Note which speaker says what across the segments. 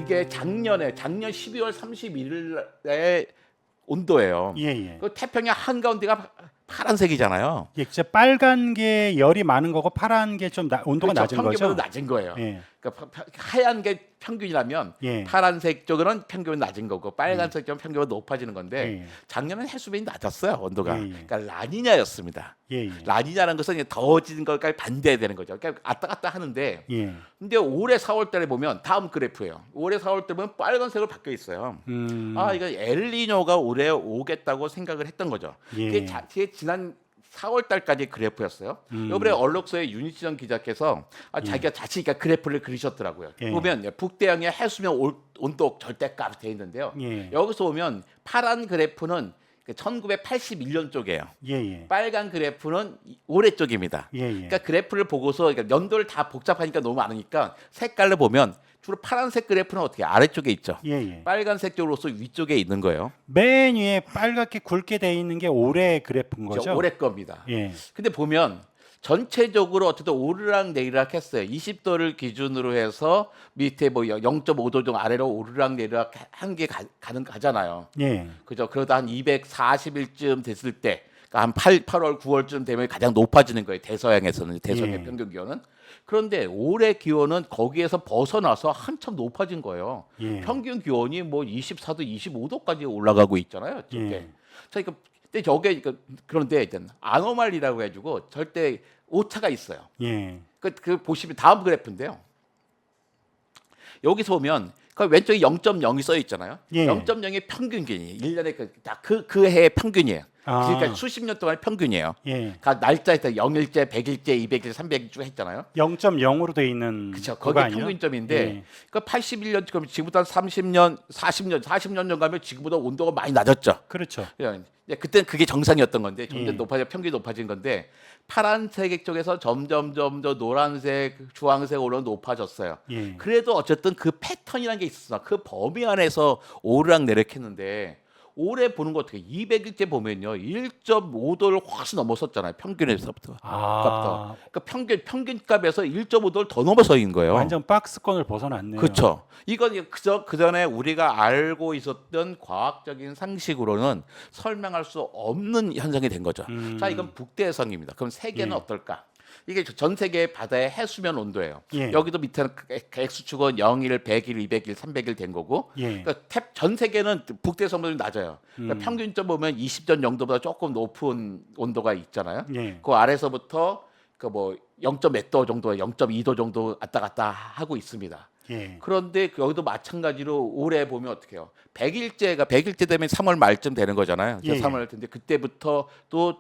Speaker 1: 이게 작년 12월 31일의 온도예요.
Speaker 2: 예.
Speaker 1: 그 태평양 한가운데가 파란색이잖아요.
Speaker 2: 예, 진짜 빨간 게 열이 많은 거고 파란 게 좀 온도가
Speaker 1: 그렇죠.
Speaker 2: 낮은 거죠.
Speaker 1: 평균보다 낮은 거예요.
Speaker 2: 예.
Speaker 1: 그러니까 하얀 게 평균이라면
Speaker 2: 예.
Speaker 1: 파란색 쪽은 평균이 낮은 거고 빨간색 쪽은 평균보다 높아지는 건데
Speaker 2: 예.
Speaker 1: 작년엔 해수면이 낮았어요. 온도가.
Speaker 2: 예.
Speaker 1: 그러니까 라니냐였습니다.
Speaker 2: 예.
Speaker 1: 라니냐라는 것은 이제 더워지는 것까지 반대해야 되는 거죠. 그러니까 왔다 갔다 하는데
Speaker 2: 예.
Speaker 1: 근데 올해 4월 달에 보면 다음 그래프예요. 올해 4월 달에 보면 빨간색으로 바뀌어 있어요. 아, 이거 엘니뇨가 올해 오겠다고 생각을 했던 거죠.
Speaker 2: 예.
Speaker 1: 그게 지난 4월 달까지 그래프였어요. 이번에 언록서의 윤희정 기자께서 자기가 자신이 그래프를 그리셨더라고요.
Speaker 2: 예.
Speaker 1: 보면 북대양의 해수면 온도 절대값 돼 있는데요.
Speaker 2: 예.
Speaker 1: 여기서 보면 파란 그래프는 1981년 쪽이에요.
Speaker 2: 예.
Speaker 1: 빨간 그래프는 올해 쪽입니다.
Speaker 2: 예.
Speaker 1: 그러니까 그래프를 보고서 그러니까 연도를 다 복잡하니까 너무 많으니까 색깔로 보면 주로 파란색 그래프는 어떻게 아래쪽에 있죠.
Speaker 2: 예.
Speaker 1: 빨간색 쪽으로서 위쪽에 있는 거예요.
Speaker 2: 맨 위에 빨갛게 굵게 돼 있는 게 올해 그래프인 거죠.
Speaker 1: 올해 겁니다.
Speaker 2: 예.
Speaker 1: 근데 보면 전체적으로 어쨌든 오르락 내리락 했어요. 20도를 기준으로 해서 밑에 뭐 0.5도 정도 아래로 오르락 내리락 한 게 가잖아요.
Speaker 2: 예.
Speaker 1: 그죠? 그러다 한 240일쯤 됐을 때, 그러니까 한 8월, 9월쯤 되면 가장 높아지는 거예요. 대서양에서는 대서양의
Speaker 2: 예.
Speaker 1: 평균 기온은. 그런데 올해 기온은 거기에서 벗어나서 한참 높아진 거예요.
Speaker 2: 예.
Speaker 1: 평균 기온이 뭐 24도, 25도까지 올라가고 있잖아요. 저게.
Speaker 2: 예.
Speaker 1: 자, 근데 저게 그런데 일단 아노말리라고 해가지고 절대 오차가 있어요.
Speaker 2: 예.
Speaker 1: 그 보시면 다음 그래프인데요. 여기서 보면 그 왼쪽에 0.0이 써 있잖아요.
Speaker 2: 예.
Speaker 1: 0.0이 평균이에요. 1년에 그 해의 평균이에요.
Speaker 2: 아.
Speaker 1: 그러니까 수십 년 동안의 평균이에요.
Speaker 2: 예.
Speaker 1: 각 날짜에 0일째, 100일째, 200일, 300일 했잖아요.
Speaker 2: 0.0으로 돼 있는
Speaker 1: 그렇죠.
Speaker 2: 그거
Speaker 1: 거기
Speaker 2: 아니에요?
Speaker 1: 평균점인데
Speaker 2: 예.
Speaker 1: 그러니까 81년 그럼 지금부터 한 30년, 40년 전 가면 지금보다 온도가 많이 낮았죠.
Speaker 2: 그렇죠.
Speaker 1: 그때는 그게 정상이었던 건데 점점
Speaker 2: 예.
Speaker 1: 평균이 높아진 건데 파란색 쪽에서 점점 더 노란색, 주황색 오르면 높아졌어요.
Speaker 2: 예.
Speaker 1: 그래도 어쨌든 그 패턴이라는 게 있었어. 그 범위 안에서 오르락 내리락했는데 올해 보는 거 어떻게 200일째 보면요 1.5도를 훨씬 넘어섰잖아요. 평균에서부터.
Speaker 2: 아.
Speaker 1: 그러니까 평균값에서 1.5도를 더 넘어서인 거예요.
Speaker 2: 완전 박스권을 벗어났네요.
Speaker 1: 그렇죠. 이건 그 전에 우리가 알고 있었던 과학적인 상식으로는 설명할 수 없는 현상이 된 거죠. 자, 이건 북대해성입니다. 그럼 세계는
Speaker 2: 예.
Speaker 1: 어떨까? 이게 전 세계 바다의 해수면 온도예요.
Speaker 2: 예.
Speaker 1: 여기도 밑에는 X축은 0일, 100일, 200일, 300일 된 거고.
Speaker 2: 예.
Speaker 1: 그러니까 전 세계는 북대해성보다 낮아요. 그러니까 평균점 보면 20전 영도보다 조금 높은 온도가 있잖아요.
Speaker 2: 예.
Speaker 1: 그 아래서부터 그 뭐 0.몇 도 정도, 0.2도 정도 왔다 갔다 하고 있습니다.
Speaker 2: 예.
Speaker 1: 그런데 여기도 마찬가지로 올해 보면 어떻게 해요? 100일째 되면 3월 말쯤 되는 거잖아요.
Speaker 2: 예.
Speaker 1: 3월 텐데 그때부터 또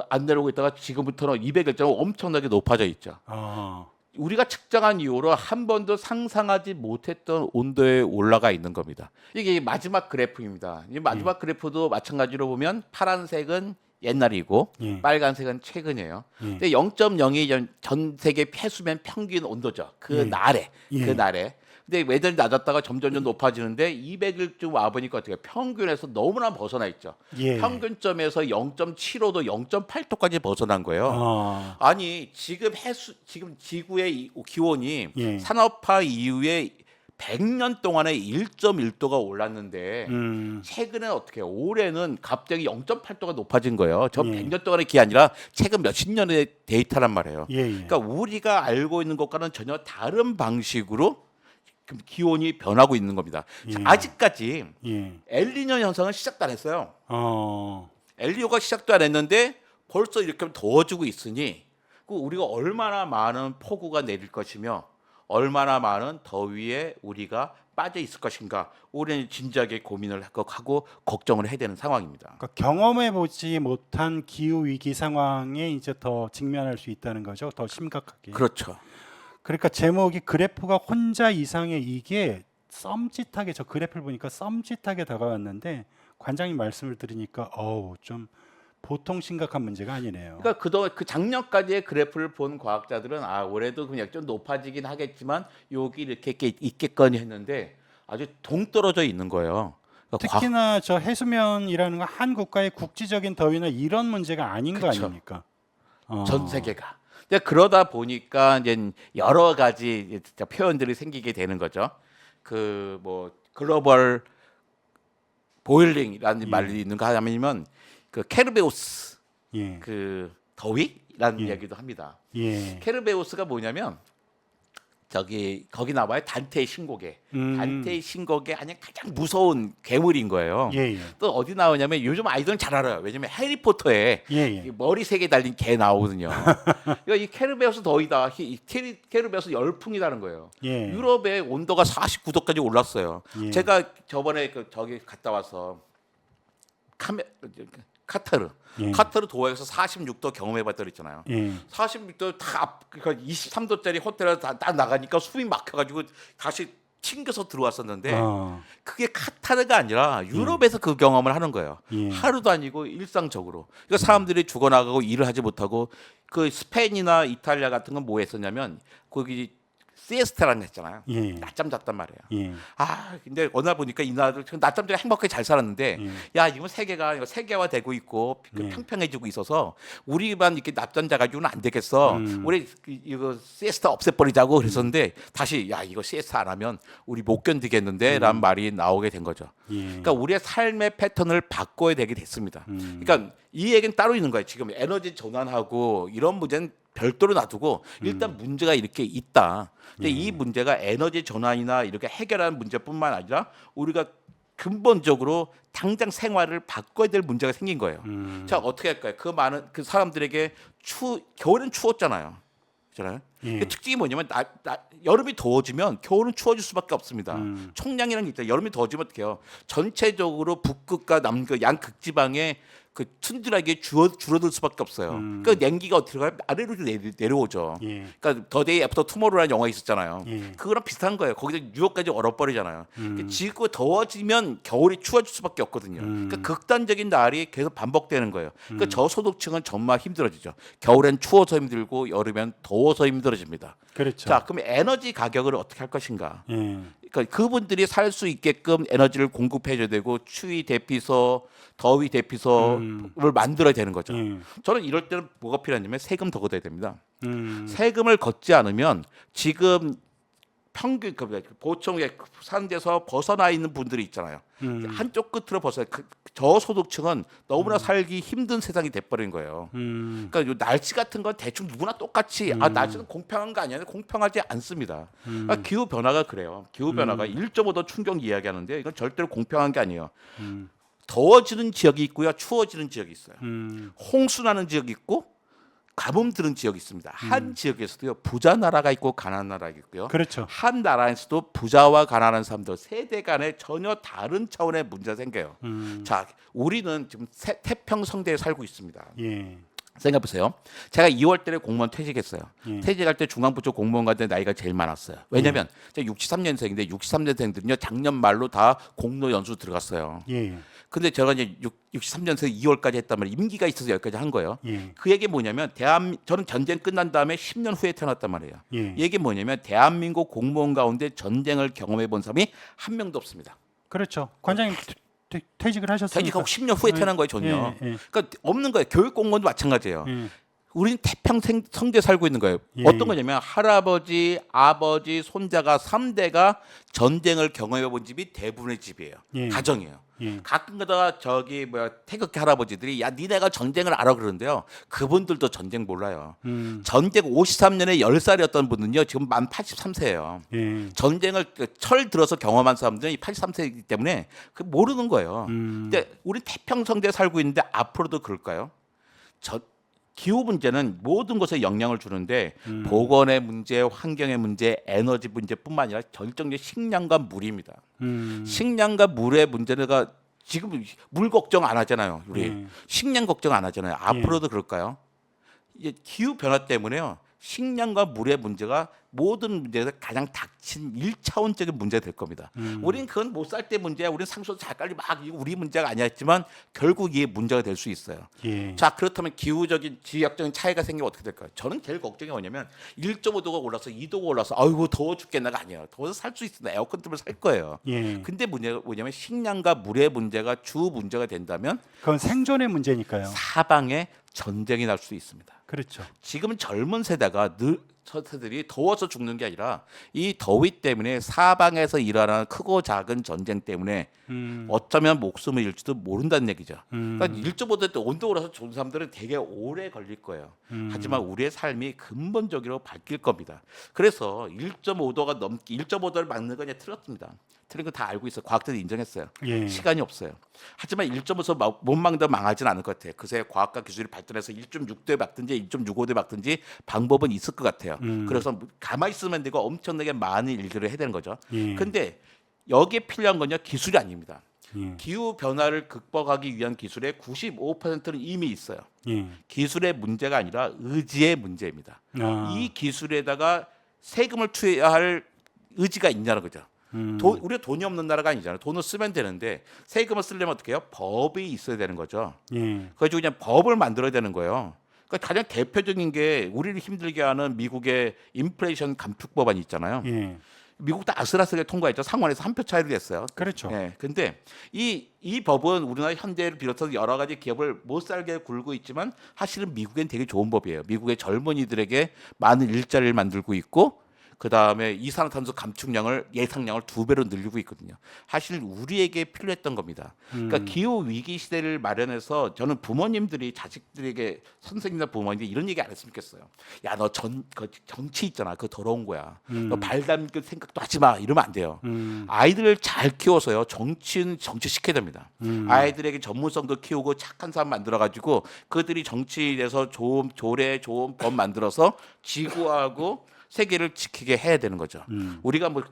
Speaker 1: 안 내려오고 있다가 지금부터는 200일째가 엄청나게 높아져 있죠.
Speaker 2: 아.
Speaker 1: 우리가 측정한 이후로 한 번도 상상하지 못했던 온도에 올라가 있는 겁니다. 이게 마지막 그래프입니다. 이 마지막 그래프도 마찬가지로 보면 파란색은 옛날이고
Speaker 2: 예.
Speaker 1: 빨간색은 최근이에요.
Speaker 2: 예.
Speaker 1: 근데 0.02 전 세계 폐수면 평균 온도죠. 그
Speaker 2: 예.
Speaker 1: 날에.
Speaker 2: 예.
Speaker 1: 그 날에. 근데 매달 낮았다가 점점 높아지는데 200일쯤 와 보니까 어떻게 평균에서 너무나 벗어나 있죠.
Speaker 2: 예.
Speaker 1: 평균점에서 0.75도, 0.8도까지 벗어난 거예요.
Speaker 2: 아.
Speaker 1: 아니 지금 지구의 기온이
Speaker 2: 예.
Speaker 1: 산업화 이후에 100년 동안에 1.1도가 올랐는데 최근에 어떻게 해요? 올해는 갑자기 0.8도가 높아진 거예요. 저
Speaker 2: 예.
Speaker 1: 100년 동안의 게 아니라 최근 몇십 년의 데이터란 말이에요.
Speaker 2: 예.
Speaker 1: 그러니까 우리가 알고 있는 것과는 전혀 다른 방식으로 기온이 변하고 있는 겁니다.
Speaker 2: 예.
Speaker 1: 아직까지
Speaker 2: 예.
Speaker 1: 엘니뇨 현상은 시작도 안 했어요.
Speaker 2: 어.
Speaker 1: 엘니뇨가 시작도 안 했는데 벌써 이렇게 더워지고 있으니 우리가 얼마나 많은 폭우가 내릴 것이며 얼마나 많은 더위에 우리가 빠져 있을 것인가 올해는 진지하게 고민을 하고 걱정을 해야 되는 상황입니다.
Speaker 2: 그러니까 경험해 보지 못한 기후 위기 상황에 이제 더 직면할 수 있다는 거죠. 더 심각하게.
Speaker 1: 그렇죠.
Speaker 2: 그러니까 제목이 그래프가 혼자 이상해 이게 썸짓하게 저 그래프를 보니까 썸짓하게 다가왔는데 관장님 말씀을 들으니까 좀 보통 심각한 문제가 아니네요.
Speaker 1: 그러니까 그동안 그 작년까지의 그래프를 본 과학자들은 올해도 그냥 좀 높아지긴 하겠지만 여기 이렇게 있겠거니 했는데 아주 동떨어져 있는 거예요. 그러니까
Speaker 2: 특히나 저 해수면이라는 건 한 국가의 국지적인 더위나 이런 문제가 아닌 거
Speaker 1: 그쵸.
Speaker 2: 아닙니까?
Speaker 1: 전 세계가. 그러다 보니까 이제 여러 가지 표현들이 생기게 되는 거죠. 그 뭐 글로벌 보일링이라는
Speaker 2: 예.
Speaker 1: 말이 있는 거 하냐면 그 케르베우스
Speaker 2: 예.
Speaker 1: 그 더위라는
Speaker 2: 예.
Speaker 1: 이야기도 합니다.
Speaker 2: 예.
Speaker 1: 케르베우스가 뭐냐면 거기 나와요. 단테의 신곡에. 단테의 신곡에 가장 무서운 괴물인 거예요.
Speaker 2: 예. 예.
Speaker 1: 또 어디 나오냐면 요즘 아이들은 잘 알아요. 왜냐면 해리포터에
Speaker 2: 예. 예.
Speaker 1: 이 머리 3개 달린 개 나오거든요. 그러니까 이 케르베우스 더위다. 케르베우스 열풍이라는 거예요.
Speaker 2: 예.
Speaker 1: 유럽의 온도가 49도까지 올랐어요.
Speaker 2: 예.
Speaker 1: 제가 저번에 저기 갔다 와서 카타르
Speaker 2: 예.
Speaker 1: 카타르 도하에서 46도 경험해봤다 그랬잖아요.
Speaker 2: 예.
Speaker 1: 46도 그러니까 23도짜리 호텔에 딱 나가니까 숨이 막혀가지고 다시 튕겨서 들어왔었는데 그게 카타르가 아니라 유럽에서 그 경험을 하는 거예요.
Speaker 2: 예.
Speaker 1: 하루도 아니고 일상적으로. 그러니까 사람들이 죽어나가고 일을 하지 못하고 그 스페인이나 이탈리아 같은 건 뭐 했었냐면 거기 시에스타라는 거 했잖아요.
Speaker 2: 예.
Speaker 1: 낮잠 잤단 말이에요.
Speaker 2: 예.
Speaker 1: 근데 어느 날 보니까 이 나라들 낮잠 자고 행복하게 잘 살았는데
Speaker 2: 예.
Speaker 1: 야, 이건 세계가 세계화되고 있고
Speaker 2: 예.
Speaker 1: 평평해지고 있어서 우리만 이렇게 낮잠 자가지고는 안 되겠어. 우리 이거 시에스타 없애버리자고 그랬었는데 다시 야, 이거 시에스타 안 하면 우리 못 견디겠는데라는 말이 나오게 된 거죠.
Speaker 2: 예.
Speaker 1: 그러니까 우리의 삶의 패턴을 바꿔야 되게 됐습니다. 그러니까 이 얘기는 따로 있는 거예요. 지금 에너지 전환하고 이런 문제는 별도로 놔두고 일단 문제가 이렇게 있다. 근데 이 문제가 에너지 전환이나 이렇게 해결하는 문제뿐만 아니라 우리가 근본적으로 당장 생활을 바꿔야 될 문제가 생긴 거예요. 자, 어떻게 할까요? 그 많은 그 사람들에게 겨울엔 추웠잖아요. 그렇잖아요.
Speaker 2: 예.
Speaker 1: 그 특징이 뭐냐면 여름이 더워지면 겨울은 추워질 수밖에 없습니다. 총량이라는 게 있다. 여름이 더워지면 어떻게 해요? 전체적으로 북극과 남극 양극지방에 그 툰드라게 줄어들 수밖에 없어요. 그 냉기가 어떻게 가요? 아래로 내려오죠.
Speaker 2: 예.
Speaker 1: 그러니까 더 데이 애프터 투모로우라는 영화 있었잖아요.
Speaker 2: 예.
Speaker 1: 그거랑 비슷한 거예요. 거기서 뉴욕까지 얼어버리잖아요. 그러니까 지구 더워지면 겨울이 추워질 수밖에 없거든요. 그러니까 극단적인 날이 계속 반복되는 거예요. 그러니까 저소득층은 정말 힘들어지죠. 겨울엔 추워서 힘들고 여름엔 더워서 힘들어집니다.
Speaker 2: 그렇죠.
Speaker 1: 자, 그럼 에너지 가격을 어떻게 할 것인가?
Speaker 2: 예.
Speaker 1: 그러니까 그분들이 살 수 있게끔 에너지를 공급해줘야 되고 추위 대피소, 더위 대피소를 만들어야 되는 거죠. 저는 이럴 때는 뭐가 필요하냐면 세금 더 걷어야 됩니다. 세금을 걷지 않으면 지금 평균 보통 사는 데서 벗어나 있는 분들이 있잖아요. 한쪽 끝으로 벗어나 저소득층은 너무나 살기 힘든 세상이 돼버린 거예요. 그러니까 요 날씨 같은 건 대충 누구나 똑같이 날씨는 공평한 거 아니야? 공평하지 않습니다. 기후 변화가 그래요. 기후 변화가 1.5도 충격 이야기하는데 이건 절대로 공평한 게 아니에요. 더워지는 지역이 있고요, 추워지는 지역이 있어요. 홍수나는 지역이 있고 가뭄 들은 지역이 있습니다. 한 지역에서도요 부자 나라가 있고 가난한 나라가 있고요.
Speaker 2: 그렇죠.
Speaker 1: 한 나라에서도 부자와 가난한 사람들 세대 간에 전혀 다른 차원의 문제가 생겨요. 자, 우리는 지금 태평성대에 살고 있습니다.
Speaker 2: 예.
Speaker 1: 생각해보세요. 제가 2월 달에 공무원 퇴직했어요.
Speaker 2: 예.
Speaker 1: 퇴직할 때 중앙부처 공무원 갈 때 나이가 제일 많았어요. 왜냐면 제가 63년생인데 63년생들은요 작년 말로 다 공로 연수 들어갔어요.
Speaker 2: 예.
Speaker 1: 근데 제가 이제 63년생 2월까지 했단 말이에요. 임기가 있어서 여기까지 한 거예요.
Speaker 2: 예.
Speaker 1: 그 얘기 뭐냐면 저는 전쟁 끝난 다음에 10년 후에 태어났단 말이에요.
Speaker 2: 예.
Speaker 1: 이 얘기 뭐냐면 대한민국 공무원 가운데 전쟁을 경험해 본 사람이 한 명도 없습니다.
Speaker 2: 그렇죠. 관장님 퇴직을 하셨으니까.
Speaker 1: 퇴직하고 10년 후에 태어난 거예요, 전혀.
Speaker 2: 예. 예.
Speaker 1: 그러니까 없는 거예요. 교육 공무원도 마찬가지예요.
Speaker 2: 예.
Speaker 1: 우리는 태평성대에 살고 있는 거예요.
Speaker 2: 예.
Speaker 1: 어떤 거냐면 할아버지, 아버지, 손자가 3대가 전쟁을 경험해 본 집이 대부분의 집이에요.
Speaker 2: 예.
Speaker 1: 가정이에요.
Speaker 2: 예.
Speaker 1: 가끔 가다가 태극기 할아버지들이 야 니네가 전쟁을 알아 그러는데요. 그분들도 전쟁 몰라요. 전쟁 53년에 10살이었던 분은요 지금 만 83세예요.
Speaker 2: 예.
Speaker 1: 전쟁을 철 들어서 경험한 사람들은 83세이기 때문에 그 모르는 거예요. 근데 우리 태평성대에 살고 있는데 앞으로도 그럴까요? 기후 문제는 모든 것에 영향을 주는데 보건의 문제, 환경의 문제, 에너지 문제뿐만 아니라 결정적 식량과 물입니다. 식량과 물의 문제가 지금 물 걱정 안 하잖아요. 우리 식량 걱정 안 하잖아요. 앞으로도 그럴까요? 이제 기후 변화 때문에요. 식량과 물의 문제가 모든 문제에서 가장 닥친 1차원적인 문제가 될 겁니다. 우리는 그건 못 살 때 문제야. 우리는 상수 잘 깔리 막 우리 문제가 아니었지만 결국 이게 문제가 될 수 있어요.
Speaker 2: 예.
Speaker 1: 자, 그렇다면 기후적인 지역적인 차이가 생기면 어떻게 될까요? 저는 제일 걱정이 뭐냐면 1.5도가 올라서 2도가 올라서 아이고 더워 죽겠나가 아니에요. 더워서 살 수 있으면 에어컨 틀면 살 거예요.
Speaker 2: 예.
Speaker 1: 근데 문제가 뭐냐면 식량과 물의 문제가 주 문제가 된다면
Speaker 2: 그건 생존의 문제니까요.
Speaker 1: 사방에 전쟁이 날 수 있습니다.
Speaker 2: 그렇죠.
Speaker 1: 지금 젊은 세대가 늘 처세들이 더워서 죽는 게 아니라 이 더위 때문에 사방에서 일어나는 크고 작은 전쟁 때문에 어쩌면 목숨을 잃지도 모른다는 얘기죠. 그러니까 1.5도 때 온도 올라서 죽는 사람들은 되게 오래 걸릴 거예요. 하지만 우리의 삶이 근본적으로 바뀔 겁니다. 그래서 1.5도가 넘기 1.5도를 막는 건 틀렸습니다. 틀린 거 다 알고 있어요. 과학자들이 인정했어요.
Speaker 2: 예.
Speaker 1: 시간이 없어요. 하지만 1.5도 못 막는다 망하진 않을 것 같아요. 그새 과학과 기술이 발전해서 1.6도에 막든지 1.65도에 막든지 방법은 있을 것 같아요. 그래서 가만히 있으면 되고 엄청나게 많은 일들을 해야 되는 거죠.
Speaker 2: 예.
Speaker 1: 근데 여기에 필요한 건요 기술이 아닙니다.
Speaker 2: 예.
Speaker 1: 기후 변화를 극복하기 위한 기술의 95%는 이미 있어요.
Speaker 2: 예.
Speaker 1: 기술의 문제가 아니라 의지의 문제입니다.
Speaker 2: 아.
Speaker 1: 이 기술에다가 세금을 투여할 의지가 있냐는 거죠. 우리가 돈이 없는 나라가 아니잖아요. 돈을 쓰면 되는데 세금을 쓰려면 어떻게 해요? 법이 있어야 되는 거죠.
Speaker 2: 예.
Speaker 1: 그래서 그냥 법을 만들어야 되는 거예요. 그러니까 가장 대표적인 게 우리를 힘들게 하는 미국의 인플레이션 감축법안이 있잖아요.
Speaker 2: 예.
Speaker 1: 미국도 아슬아슬하게 통과했죠. 상원에서 한 표 차이로 됐어요.
Speaker 2: 그렇죠.
Speaker 1: 예. 근데 이 법은 우리나라 현대를 비롯해서 여러 가지 기업을 못 살게 굴고 있지만 사실은 미국엔 되게 좋은 법이에요. 미국의 젊은이들에게 많은 일자리를 만들고 있고 그 다음에 이산화탄소 감축량을 예상량을 2배로 늘리고 있거든요. 사실 우리에게 필요했던 겁니다. 그러니까 기후 위기 시대를 마련해서 저는 부모님들이 자식들에게 선생님이나 부모님들이 이런 얘기 안 했으면 좋겠어요. 야, 너 그 정치 있잖아. 그거 더러운 거야. 너 발 담글 생각도 하지 마. 이러면 안 돼요. 아이들을 잘 키워서요. 정치는 정치 시켜야 됩니다. 아이들에게 전문성도 키우고 착한 사람 만들어가지고 그들이 정치에서 좋은 법 만들어서 지구하고 세계를 지키게 해야 되는 거죠. 우리가 뭐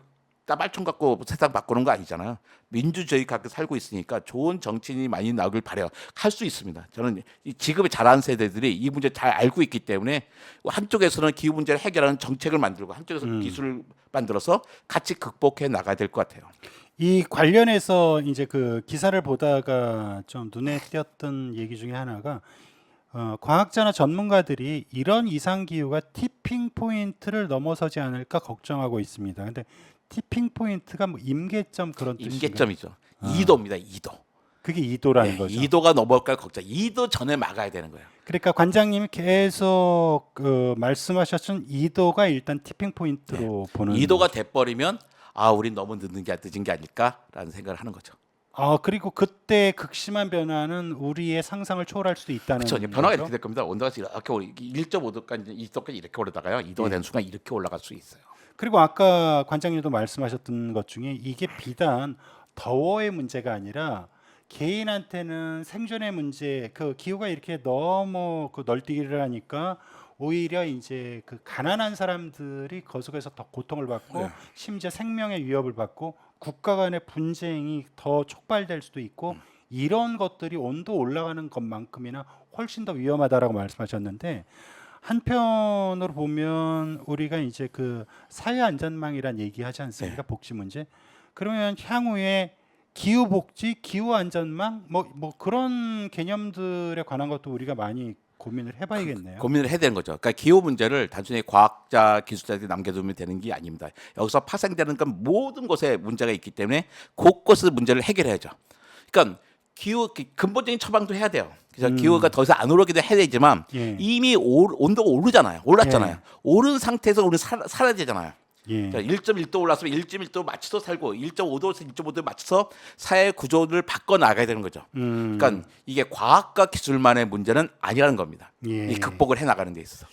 Speaker 1: 따발총 갖고 세상 바꾸는 거 아니잖아요. 민주주의 갖고 살고 있으니까 좋은 정치인이 많이 나오길 바래요. 할 수 있습니다. 저는 지금의 자란 세대들이 이 문제 잘 알고 있기 때문에 한쪽에서는 기후 문제를 해결하는 정책을 만들고 한쪽에서 기술을 만들어서 같이 극복해 나가야 될 것 같아요.
Speaker 2: 이 관련해서 이제 그 기사를 보다가 좀 눈에 띄었던 얘기 중에 하나가 과학자나 전문가들이 이런 이상 기후가 티핑 포인트를 넘어서지 않을까 걱정하고 있습니다. 근데 티핑 포인트가 뭐 임계점 그런 뜻인가요?
Speaker 1: 임계점이죠. 2도입니다. 2도.
Speaker 2: 그게 2도라는
Speaker 1: 네,
Speaker 2: 거죠.
Speaker 1: 2도가 넘어갈까 걱정. 2도 전에 막아야 되는 거예요.
Speaker 2: 그러니까 관장님이 계속 말씀하셨던 2도가 일단 티핑 포인트로 보는
Speaker 1: 2도가 돼버리면 우린 너무 늦은 게 아닐까라는 생각을 하는 거죠.
Speaker 2: 그리고 그때 극심한 변화는 우리의 상상을 초월할 수도 있다는
Speaker 1: 그렇죠. 변화가
Speaker 2: 거죠?
Speaker 1: 이렇게 될 겁니다. 온도가 이렇게 1.5도까지 2도까지 이렇게 오르다가요. 2도가 되는 순간 이렇게 올라갈 수 있어요.
Speaker 2: 그리고 아까 관장님도 말씀하셨던 것 중에 이게 비단 더워의 문제가 아니라 개인한테는 생존의 문제, 그 기후가 이렇게 너무 그 널뛰기를 하니까 오히려 이제 그 가난한 사람들이 거속해서 더 고통을 받고 심지어 생명의 위협을 받고 국가 간의 분쟁이 더 촉발될 수도 있고 이런 것들이 온도 올라가는 것만큼이나 훨씬 더 위험하다라고 말씀하셨는데 한편으로 보면 우리가 이제 그 사회 안전망이란 얘기하지 않습니까? 복지 문제. 그러면 향후에 기후 복지, 기후 안전망 뭐 그런 개념들에 관한 것도 우리가 많이 고민을 해봐야겠네요.
Speaker 1: 고민을 해야 되는 거죠. 그러니까 기후 문제를 단순히 과학자, 기술자들이 남겨두면 되는 게 아닙니다. 여기서 파생되는 건 모든 곳에 문제가 있기 때문에 곳곳에 문제를 해결해야죠. 그러니까 기후 근본적인 처방도 해야 돼요. 그래서 기후가 더 이상 안 오르기도 해야 되지만 이미 온도가 올랐잖아요. 오른 상태에서 우리는 살아야 되잖아요.
Speaker 2: 예.
Speaker 1: 1.1도 올랐으면 1.1도 맞춰서 살고 1.5도에서 1.5도 맞춰서 사회 구조를 바꿔 나가야 되는 거죠. 그러니까 이게 과학과 기술만의 문제는 아니라는 겁니다.
Speaker 2: 예.
Speaker 1: 이 극복을 해 나가는 데 있어서.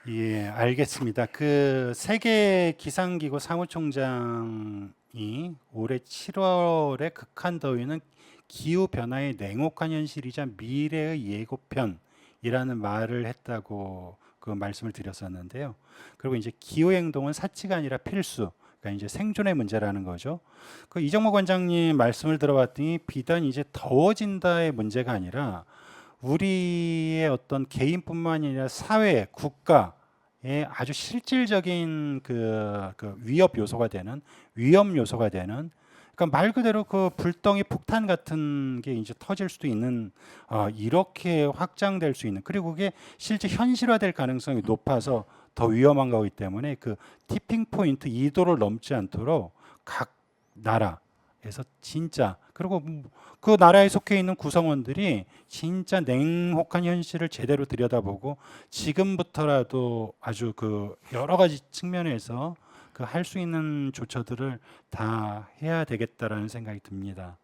Speaker 2: 예, 알겠습니다. 그 세계 기상기구 사무총장이 올해 7월에 극한 더위는 기후 변화의 냉혹한 현실이자 미래의 예고편이라는 말을 했다고 그 말씀을 드렸었는데요. 그리고 이제 기후 행동은 사치가 아니라 필수. 그러니까 이제 생존의 문제라는 거죠. 그 이정모 관장님 말씀을 들어봤더니 비단 이제 더워진다의 문제가 아니라 우리의 어떤 개인뿐만 아니라 사회, 국가의 아주 실질적인 그 위협 요소가 되는 위험 요소가 되는 그러니까 말 그대로 그 불덩이 폭탄 같은 게 이제 터질 수도 있는 이렇게 확장될 수 있는 그리고 그게 실제 현실화될 가능성이 높아서 더 위험한 거기 때문에 그 티핑 포인트 2도를 넘지 않도록 각 나라에서 진짜 그 그리고 그 나라에 속해 있는 구성원들이 진짜 냉혹한 현실을 제대로 들여다보고 지금부터라도 아주 그 여러 가지 측면에서 그 할 수 있는 조처들을 다 해야 되겠다라는 생각이 듭니다.